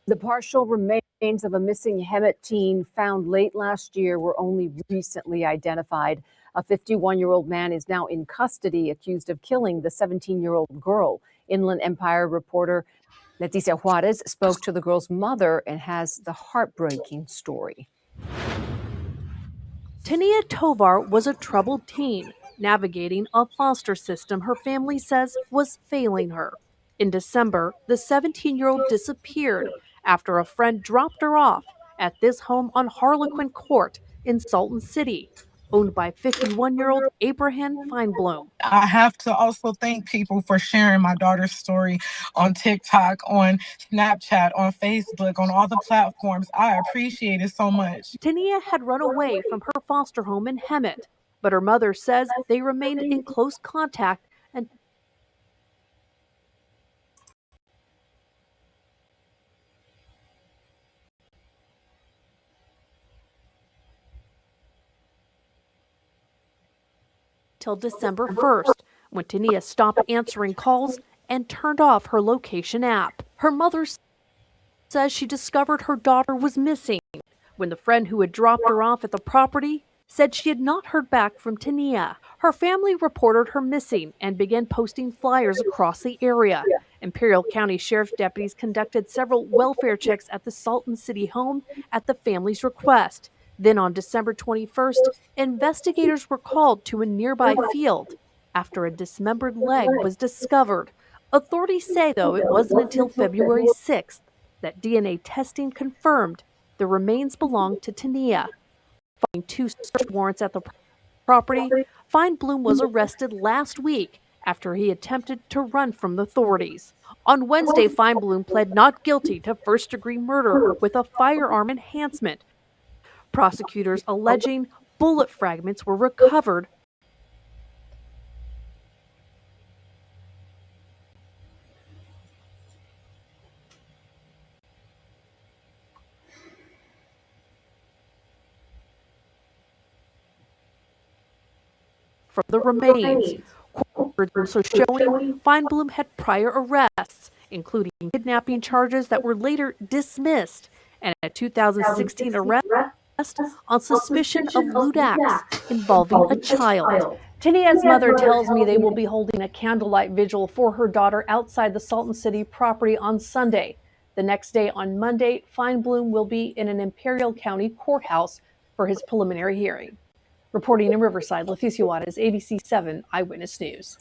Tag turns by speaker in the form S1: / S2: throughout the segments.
S1: The partial remains of a missing Hemet teen found late last year were only recently identified. A 51-year-old man is now in custody, accused of killing the 17-year-old girl. Inland Empire reporter Leticia Juarez spoke to the girl's mother and has the heartbreaking story.
S2: Tania Tovar was a troubled teen, navigating a foster system her family says was failing her. In December, the 17-year-old disappeared after a friend dropped her off at this home on Harlequin Court in Salton City, owned by 51-year-old Abraham Feinblum.
S3: I have to also thank people for sharing my daughter's story on TikTok, on Snapchat, on Facebook, on all the platforms. I appreciate it so much.
S2: Tania had run away from her foster home in Hemet, but her mother says they remained in close contact and till December 1st, when Tania stopped answering calls and turned off her location app. Her mother says she discovered her daughter was missing when the friend who had dropped her off at the property said she had not heard back from Tania. Her family reported her missing and began posting flyers across the area. Imperial County Sheriff's deputies conducted several welfare checks at the Salton City home at the family's request. Then on December 21st, investigators were called to a nearby field after a dismembered leg was discovered. Authorities say, though, it wasn't until February 6th that DNA testing confirmed the remains belonged to Tania. Following 2 search warrants at the property, Feinblum was arrested last week after he attempted to run from the authorities. On Wednesday, Feinblum pled not guilty to first-degree murder with a firearm enhancement. Prosecutors alleging bullet fragments were recovered from the remains. Court also showing Feinblum had prior arrests, including kidnapping charges that were later dismissed, and a 2016 arrest on suspicion of lewd acts involving a child.
S1: Tania's mother tells me they will be holding a candlelight vigil for her daughter outside the Salton City property on Sunday. The next day, on Monday, Feinblum will be in an Imperial County courthouse for his preliminary hearing. Reporting in Riverside, Leticia Juarez, ABC 7 Eyewitness News.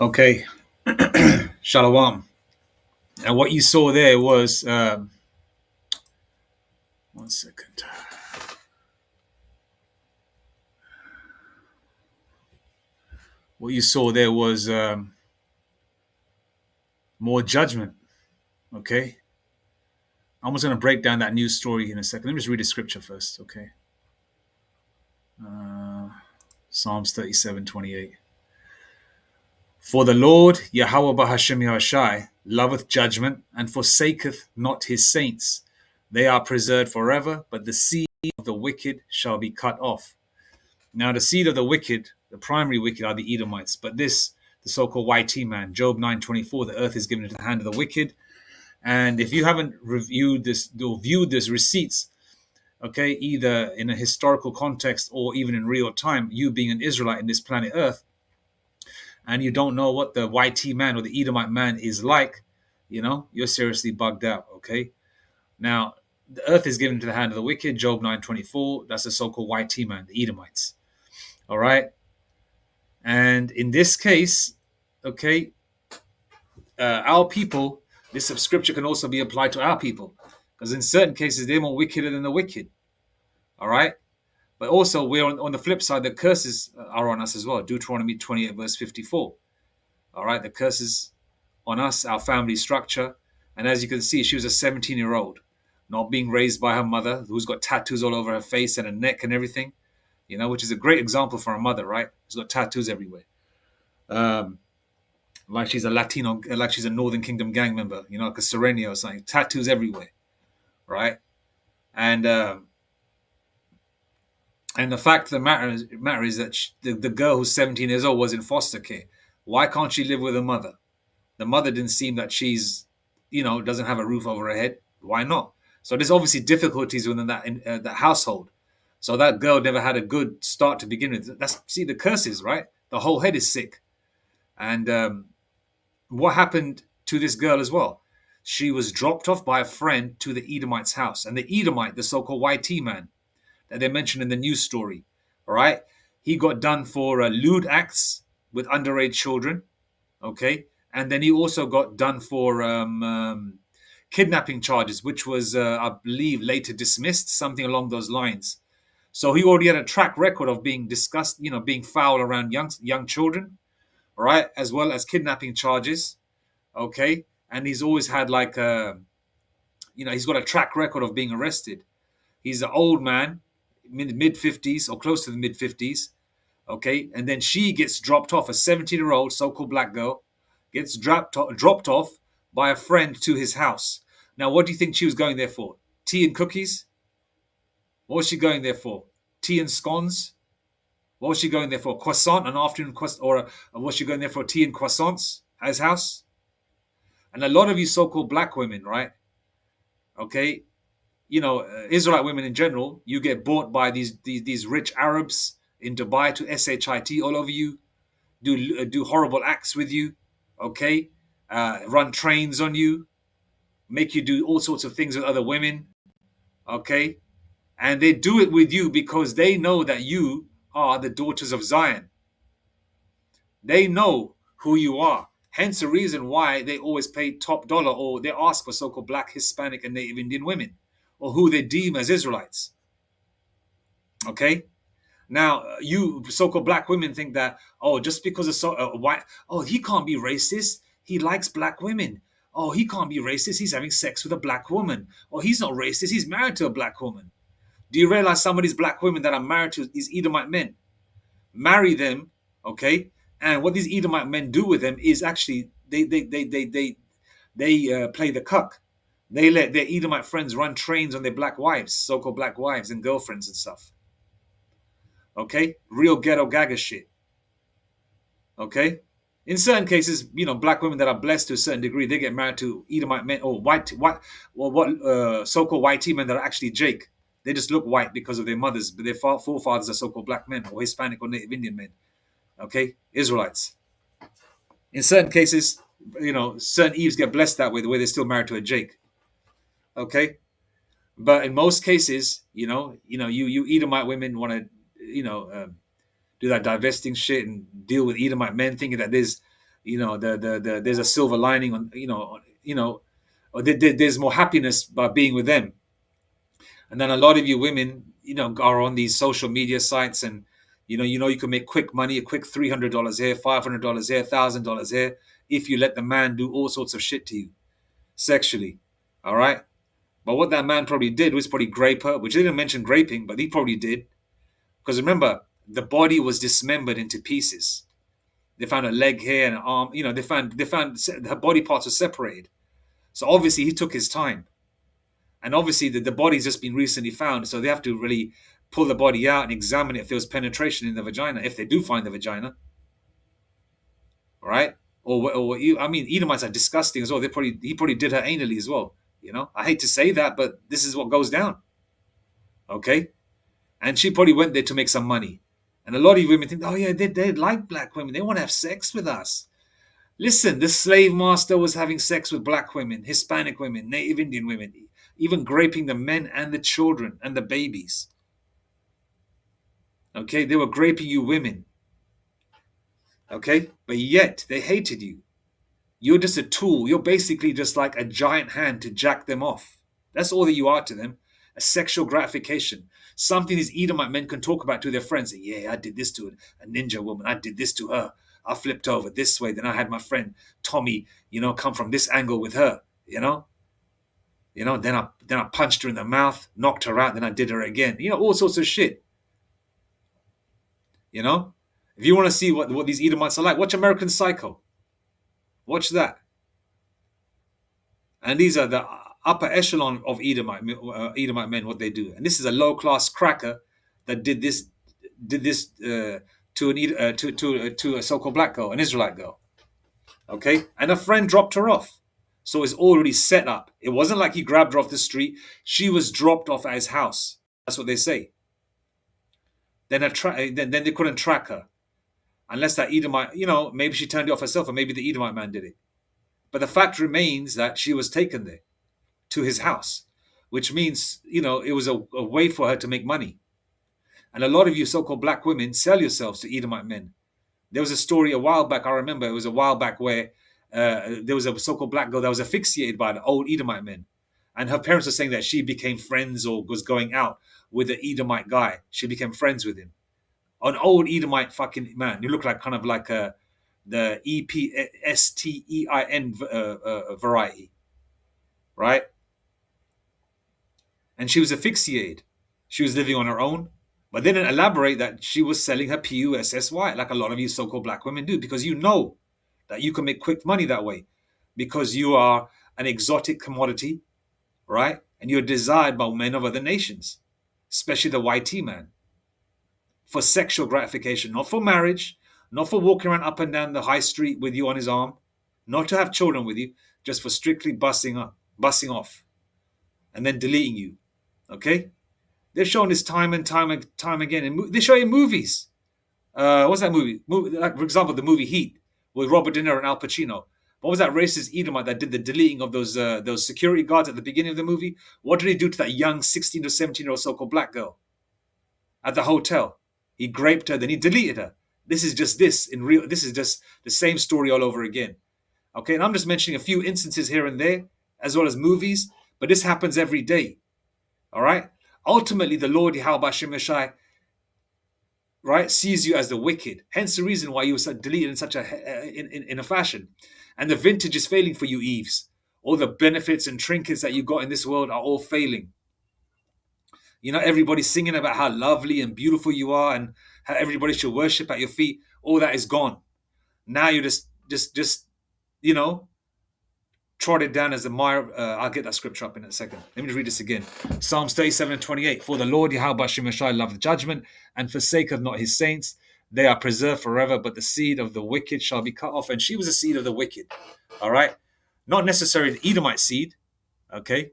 S4: Okay, Shalom. And what you saw there was, 1 second. What you saw there was more judgment. Okay, I'm just going to break down that news story in a second. Let me just read the scripture first. Okay, Psalms 37:28. For the Lord, Yahweh Bahashem Yahushai, loveth judgment and forsaketh not his saints. They are preserved forever, but the seed of the wicked shall be cut off. Now, the seed of the wicked, the primary wicked, are the Edomites. But this, the so-called YT man, Job 9:24, the earth is given into the hand of the wicked. And if you haven't reviewed this or viewed this receipts, okay, either in a historical context or even in real time, you being an Israelite in this planet Earth, and you don't know what the YT man or the Edomite man is like, you're seriously bugged out, okay? Now, the earth is given into the hand of the wicked, Job 9:24. That's the so-called YT man, the Edomites. All right? And in this case, okay, our people, this scripture can also be applied to our people, because in certain cases, they're more wickeder than the wicked. All right? But also, we're on the flip side, the curses are on us as well. Deuteronomy 28, verse 54. All right, the curses on us, our family structure. And as you can see, she was a 17-year-old, not being raised by her mother, who's got tattoos all over her face and her neck and everything, which is a great example for a mother, right? She's got tattoos everywhere. Like she's a Latino, like she's a Northern Kingdom gang member, like a Sereno or something. Tattoos everywhere, right? And And the fact of the matter is that the girl who's 17 years old was in foster care. Why can't she live with her mother? The mother didn't seem that she's, doesn't have a roof over her head. Why not? So there's obviously difficulties within that household. So that girl never had a good start to begin with. See the curses, right? The whole head is sick. And what happened to this girl as well? She was dropped off by a friend to the Edomite's house. And the Edomite, the so-called YT man that they mentioned in the news story, all right? He got done for lewd acts with underage children, okay? And then he also got done for kidnapping charges, which was, I believe, later dismissed, something along those lines. So he already had a track record of being being foul around young children, all right, as well as kidnapping charges, okay? And he's always had he's got a track record of being arrested. He's an old man, mid 50s or close to the mid 50s, okay? And then she gets dropped off, a 17-year-old so-called black girl gets dropped off by a friend to his house. Now, what do you think she was going there for? Tea and cookies? What was she going there for? Tea and scones? What was she going there for? Croissant, an afternoon croissant, or was she going there for tea and croissants at his house? And a lot of you so-called black women, right? Okay, Israelite women in general, you get bought by these rich Arabs in Dubai to shit all over you, do horrible acts with you, okay, run trains on you, make you do all sorts of things with other women, okay, and they do it with you because they know that you are the daughters of Zion. They know who you are. Hence the reason why they always pay top dollar, or they ask for so-called black, Hispanic, and Native Indian women, or who they deem as Israelites. Okay? Now, you so-called black women think that, just because of white, he can't be racist. He likes black women. Oh, he can't be racist. He's having sex with a black woman. Or he's not racist. He's married to a black woman. Do you realize some of these black women that are married to these Edomite men marry them, okay? And what these Edomite men do with them is actually they play the cuck. They let their Edomite friends run trains on their black wives, so-called black wives and girlfriends and stuff. Okay? Real ghetto gaga shit. Okay? In certain cases, black women that are blessed to a certain degree, they get married to Edomite men or so-called white men that are actually Jake. They just look white because of their mothers, but their forefathers are so-called black men or Hispanic or Native Indian men. Okay? Israelites. In certain cases, certain Eves get blessed that way, the way they're still married to a Jake. Okay? But in most cases, you Edomite women want to, do that divesting shit and deal with Edomite men, thinking that there's, there's a silver lining or there's more happiness by being with them. And then a lot of you women, are on these social media sites, and you can make quick money, a quick $300 here, $500 here, $1,000 here, if you let the man do all sorts of shit to you sexually. All right. But what that man probably did was probably grape her, which they didn't mention graping, but he probably did. Because remember, the body was dismembered into pieces. They found a leg here and an arm. They found her body parts were separated. So obviously he took his time. And obviously the body's just been recently found. So they have to really pull the body out and examine it if there was penetration in the vagina, if they do find the vagina. All right? Edomites are disgusting as well. He probably did her anally as well. I hate to say that, but this is what goes down. Okay? And she probably went there to make some money. And a lot of women think, they like black women. They want to have sex with us. Listen, the slave master was having sex with black women, Hispanic women, Native Indian women, even raping the men and the children and the babies. Okay, they were raping you women. Okay, but yet they hated you. You're just a tool. You're basically just like a giant hand to jack them off. That's all that you are to them. A sexual gratification. Something these Edomite men can talk about to their friends. Yeah, I did this to a ninja woman. I did this to her. I flipped over this way. Then I had my friend Tommy, come from this angle with her. Then I punched her in the mouth, knocked her out. Then I did her again. All sorts of shit. If you want to see what these Edomites are like, watch American Psycho. Watch that. And these are the upper echelon of Edomite men, what they do. And this is a low-class cracker that did this to a so-called black girl, an Israelite girl. Okay, and a friend dropped her off, so it's already set up. It wasn't like he grabbed her off the street; she was dropped off at his house. That's what they say. Then then they couldn't track her, unless that Edomite, maybe she turned it off herself, or maybe the Edomite man did it. But the fact remains that she was taken there to his house, which means it was a way for her to make money. And a lot of you so-called black women sell yourselves to Edomite men. There was a story a while back, I remember it was a while back, where there was a so-called black girl that was asphyxiated by the old Edomite men. And her parents were saying that she became friends or was going out with an Edomite guy. She became friends with him. An old Edomite fucking man. You look like kind of like the EPSTEIN variety. Right? And she was asphyxiated. She was living on her own. But they didn't elaborate that she was selling her PUSSY, like a lot of you so-called black women do, because you know that you can make quick money that way, because you are an exotic commodity, right? And you're desired by men of other nations, especially the YT man, for sexual gratification, not for marriage, not for walking around up and down the high street with you on his arm, not to have children with you, just for strictly busting off, and then deleting you, okay? They've shown this time and time again. And they show you in movies. What's that movie? Like, for example, the movie Heat with Robert De Niro and Al Pacino. What was that racist Edomite that did the deleting of those security guards at the beginning of the movie? What did he do to that young 16 to 17-year-old so-called black girl at the hotel? He raped her, then he deleted her. This is just this is just the same story all over again. Okay, and I'm just mentioning a few instances here and there, as well as movies, but this happens every day. All right? Ultimately, the Lord Yahweh Hashem Yeshai, right, sees you as the wicked. Hence the reason why you were deleted in such a fashion. And the vintage is failing for you, Eves. All the benefits and trinkets that you got in this world are all failing. Everybody's singing about how lovely and beautiful you are and how everybody should worship at your feet. All that is gone. Now you're just trotted down as a mire. I'll get that scripture up in a second. Let me just read this again. Psalms 37 and 28. For the Lord Yahweh Hashem Yeshai loveth judgment, and forsaketh not his saints. They are preserved forever, but the seed of the wicked shall be cut off. And she was a seed of the wicked. All right? Not necessarily the Edomite seed. Okay?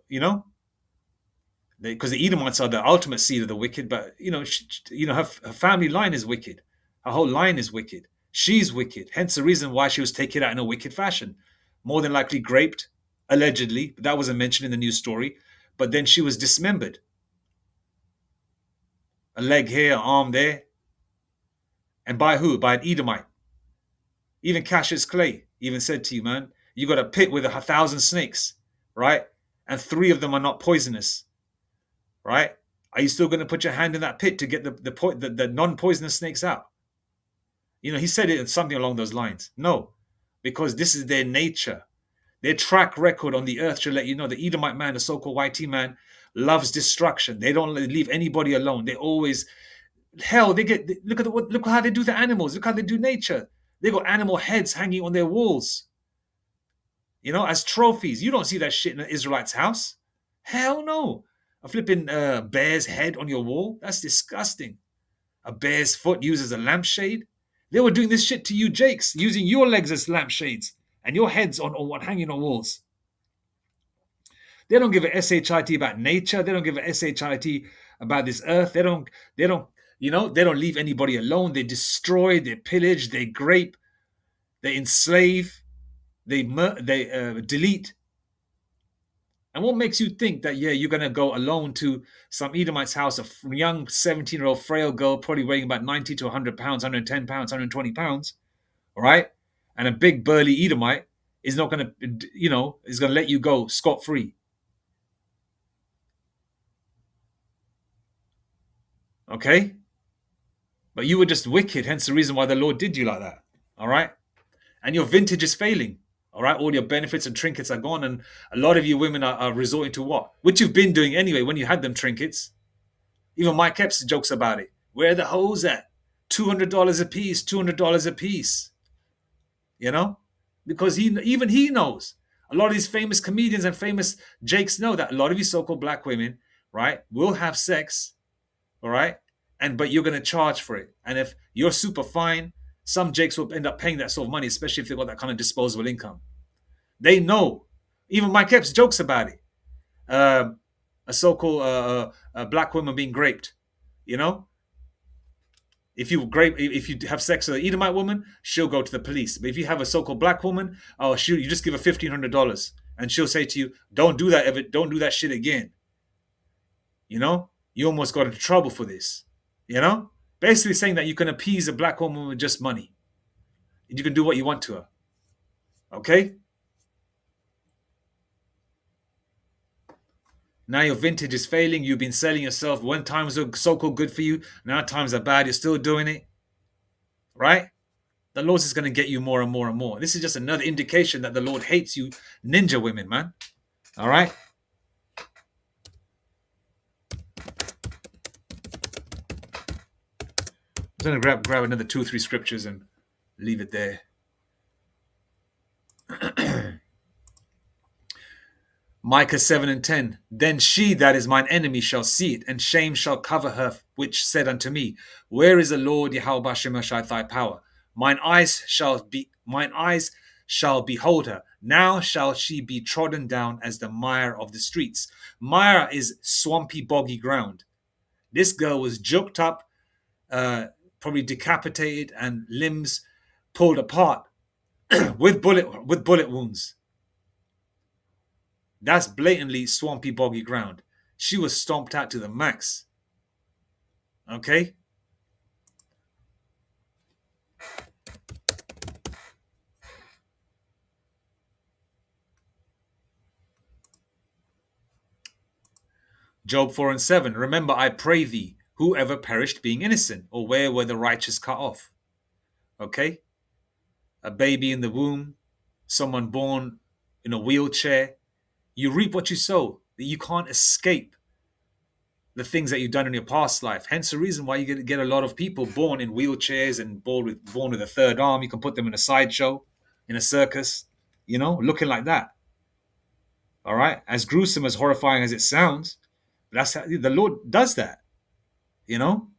S4: Because the Edomites are the ultimate seed of the wicked, but her family line is wicked. Her whole line is wicked. She's wicked. Hence the reason why she was taken out in a wicked fashion. More than likely raped, allegedly. But that wasn't mentioned in the news story. But then she was dismembered. A leg here, an arm there. And by who? By an Edomite. Even Cassius Clay even said to you, man, you got a pit with 1,000 snakes, right? And 3 of them are not poisonous, right? Are you still going to put your hand in that pit to get the non-poisonous snakes out? He said it something along those lines. No. Because this is their nature. Their track record on the earth should let you know the Edomite man, the so-called YT man, loves destruction. They don't leave anybody alone. They always, look how they do the animals. Look how they do nature. They got animal heads hanging on their walls, as trophies. You don't see that shit in an Israelite's house. Hell no. A flipping bear's head on your wall. That's disgusting. A bear's foot used as a lampshade. They were doing this shit to you, Jakes, using your legs as lampshades and your heads on hanging on walls. They don't give a shit about nature. They don't give a shit about this earth. They don't leave anybody alone. They destroy, they pillage, they grape, they enslave, they delete. And what makes you think that, you're going to go alone to some Edomite's house, a young 17-year-old frail girl, probably weighing about 90 to 100 pounds, 110 pounds, 120 pounds, all right? And a big burly Edomite is not going to, is going to let you go scot-free. Okay? But you were just wicked, hence the reason why the Lord did you like that, all right? And your vintage is failing. All right, all your benefits and trinkets are gone, and a lot of you women are resorting to what? Which you've been doing anyway when you had them trinkets. Even Mike Epps jokes about it. Where are the hoes at? $200 a piece, $200 a piece. Because even he knows. A lot of these famous comedians and famous Jakes know that a lot of you so-called black women, right, will have sex all right? But you're going to charge for it. And if you're super fine, some jakes will end up paying that sort of money, especially if they've got that kind of disposable income. They know. Even Mike Epps jokes about it. A so-called black woman being raped, you know? If you have sex with an Edomite woman, she'll go to the police. But if you have a so-called black woman, you just give her $1,500, and she'll say to you, "Don't do that ever. Don't do that shit again." You know, you almost got into trouble for this. You know, basically saying that you can appease a black woman with just money. You can do what you want to her. Okay. Now your vintage is failing. You've been selling yourself when times are so-called good for you. Now times are bad. You're still doing it. Right? The Lord is going to get you more and more and more. This is just another indication that the Lord hates you ninja women, man. All right? I'm going to grab another 2 or 3 scriptures and leave it there. Micah 7:10. Then she that is mine enemy shall see it, and shame shall cover her, which said unto me, Where is the Lord Yahweh Bashem Hashai thy power? Mine eyes shall behold her. Now shall she be trodden down as the mire of the streets. Mire is swampy, boggy ground. This girl was joked up, probably decapitated, and limbs pulled apart with bullet wounds. That's blatantly swampy, boggy ground. She was stomped out to the max. Okay? Job 4:7. Remember, I pray thee, whoever perished being innocent, or where were the righteous cut off? Okay? A baby in the womb, someone born in a wheelchair. You reap what you sow. You can't escape the things that you've done in your past life. Hence the reason why you get a lot of people born in wheelchairs and born with a third arm. You can put them in a sideshow, in a circus, you know, looking like that. All right? As gruesome, as horrifying as it sounds, that's how the Lord does that, you know?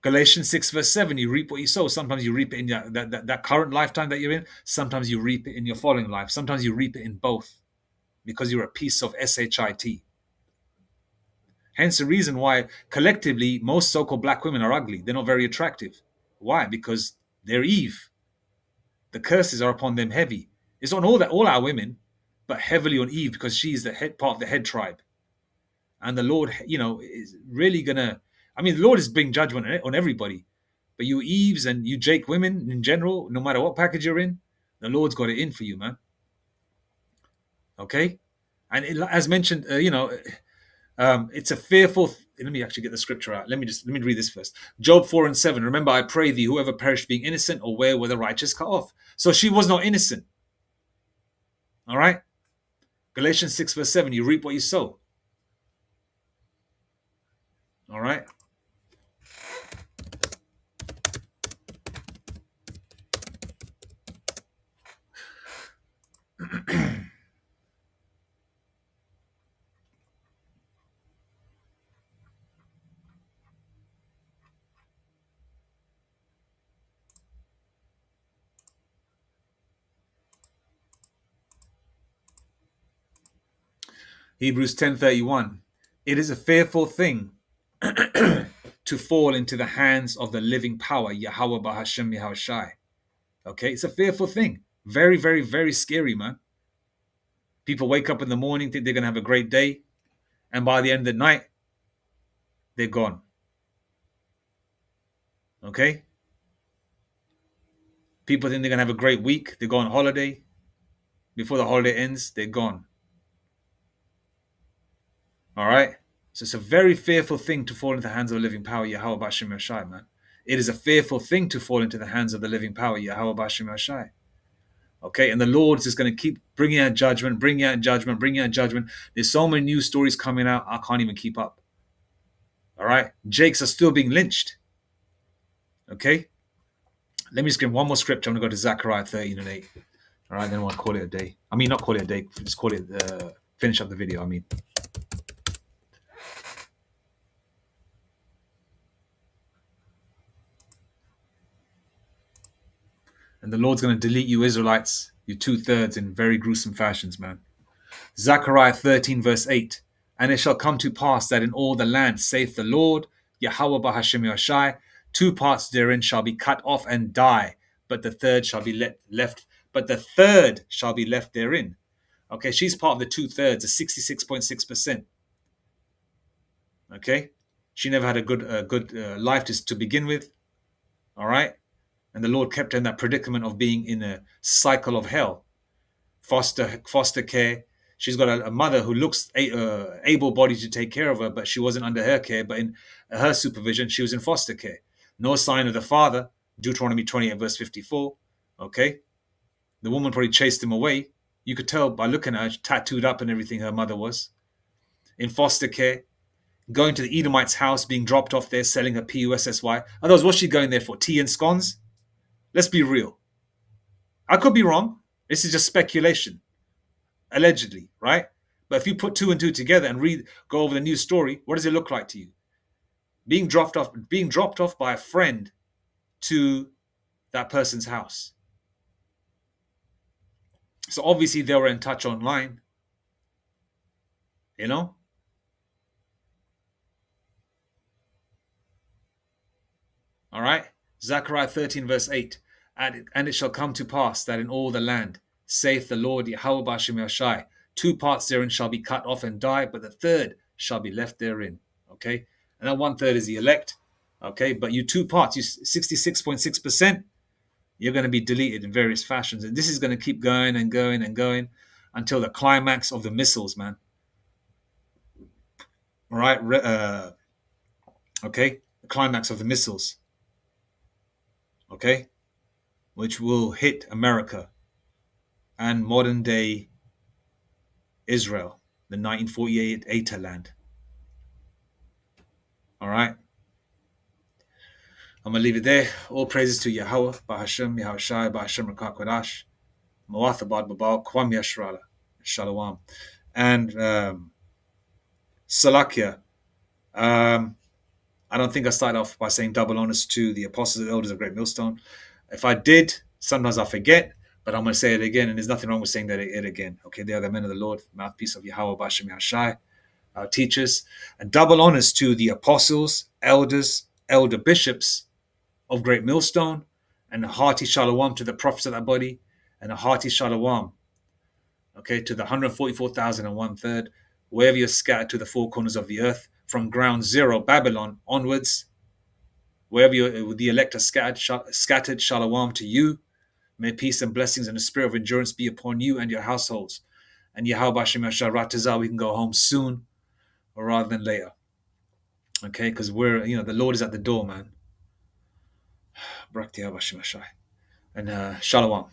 S4: Galatians 6:7, you reap what you sow. Sometimes you reap it in that current lifetime that you're in. Sometimes you reap it in your following life. Sometimes you reap it in both because you're a piece of shit. Hence the reason why collectively most so-called black women are ugly. They're not very attractive. Why? Because they're Eve. The curses are upon them heavy. It's on all our women, but heavily on Eve because she's the head part of the head tribe. And the Lord, you know, is really gonna. I mean, the Lord is bringing judgment on everybody, but you Eves and you Jake women in general, no matter what package you're in, the Lord's got it in for you, man. Okay, and as mentioned, it's a fearful. Let me actually get the scripture out. Let me read this first. Job 4:7. Remember, I pray thee, whoever perished being innocent, or where were the righteous cut off? So she was not innocent. All right. Galatians 6:7. You reap what you sow. All right. Hebrews 10:31. It is a fearful thing to fall into the hands of the living power, Yahweh Bahashem Yahushai. Okay, it's a fearful thing. Very, very, very scary, man. People wake up in the morning, think they're going to have a great day, and by the end of the night, they're gone. Okay? People think they're going to have a great week. They go on holiday. Before the holiday ends, they're gone. All right? So it's a very fearful thing to fall into the hands of the living power, Yahweh Bashem Yashai, man. It is a fearful thing to fall into the hands of the living power, Yahweh Bashem Yashai. Okay? And the Lord is just going to keep bringing out judgment, bringing out judgment, bringing out judgment. There's so many news stories coming out, I can't even keep up. All right? Jakes are still being lynched. Okay? Let me just give one more scripture. I'm going to go to Zechariah 13:8. All right? Then we'll call it a day. I mean, not call it a day. Just call it, finish up the video, I mean. And the Lord's going to delete you Israelites, you 2/3, in very gruesome fashions, man. Zechariah 13 verse 8. And it shall come to pass that in all the land, saith the Lord, Yahweh Bahashem Yashai, 2 parts therein shall be cut off and die, but the third shall be left. But the third shall be left therein. Okay, she's part of the 2/3, the 66.6%. Okay, she never had a good life to begin with. All right, and the Lord kept her in that predicament of being in a cycle of hell, foster care. She's got a mother who looks able-bodied to take care of her, but she wasn't under her care. But in her supervision, she was in foster care. No sign of the father. Deuteronomy 28 verse 54. Okay, the woman probably chased him away. You could tell by looking at her, tattooed up and everything. Her mother was in foster care, going to the Edomite's house, being dropped off there, selling her PUSSY. Otherwise, what's she going there for? Tea and scones? Let's be real. I could be wrong. This is just speculation. Allegedly, right? But if you put 2 and 2 together and go over the news story, what does it look like to you? Being dropped off by a friend to that person's house. So obviously they were in touch online. You know? All right? Zechariah 13 verse 8. And it shall come to pass that in all the land, saith the Lord Yahweh B'Hashem Yashai, 2 parts therein shall be cut off and die, but the third shall be left therein. Okay? And that 1/3 is the elect. Okay? But you 2 parts, you 66.6%, you're going to be deleted in various fashions. And this is going to keep going and going and going until the climax of the missiles, man. All right? Okay? The climax of the missiles. Okay? Which will hit America and modern day Israel, the 1948 Eta land. All right. I'm going to leave it there. All praises to Yahweh, Bahashem, Yahushai, Bahashem Rakak Kodash, Mawathabad Babal, Kwam Yashrala, Shalom. And Salakia. I don't think I started off by saying double honors to the apostles and elders of Great Millstone. If I did, sometimes I forget, but I'm going to say it again, and there's nothing wrong with saying it again. Okay, they are the men of the Lord, mouthpiece of Yahweh, Bashem Yashai, our teachers. And double honors to the apostles, elders, elder bishops of Great Millstone, and a hearty shalom to the prophets of that body, and a hearty shalom, okay, to the 144,000 and 1/3, wherever you're scattered to the 4 corners of the earth, from ground zero, Babylon, onwards, wherever the elect are scattered, shalom to you. May peace and blessings and the spirit of endurance be upon you and your households. And Yahweh Bashem Yashar Ratazah, we can go home soon rather than later. Okay, because the Lord is at the door, man. And shalom.